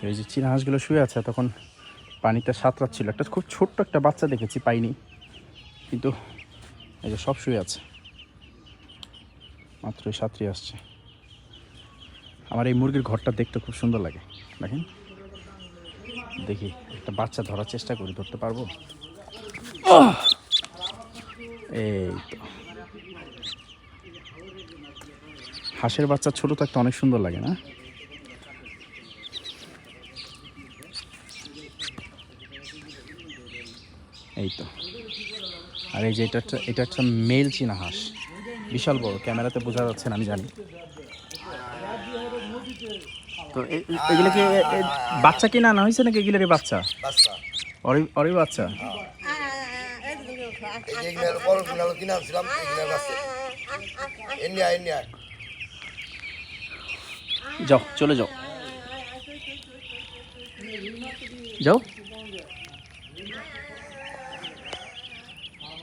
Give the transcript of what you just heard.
এই যে চীনা হাঁসগুলো শুয়ে আছে, তখন পানিতে সাঁতরাচ্ছিল। একটা খুব ছোট্ট একটা বাচ্চা দেখেছি, পাইনি, কিন্তু এই যে সব শুয়ে আছে, মাত্রই সাঁতরে আসছে। আমার এই মুরগির ঘরটা দেখতে খুব সুন্দর লাগে, দেখেন। দেখি একটা বাচ্চা ধরার চেষ্টা করি, ধরতে পারবো? এই তো, হাঁসের বাচ্চা ছোট থাকতে অনেক সুন্দর লাগে না? এই তো। আর এই যে এটা একটা মেল চীনা হাঁস, বিশাল বড়, ক্যামেরাতে বোঝা যাচ্ছে না আমি জানি। তো এগুলো কি বাচ্চা কিনা আনা হয়েছে নাকি এগুলোরই বাচ্চা? ওরই বাচ্চা। যাও, চলে যাও, যাও।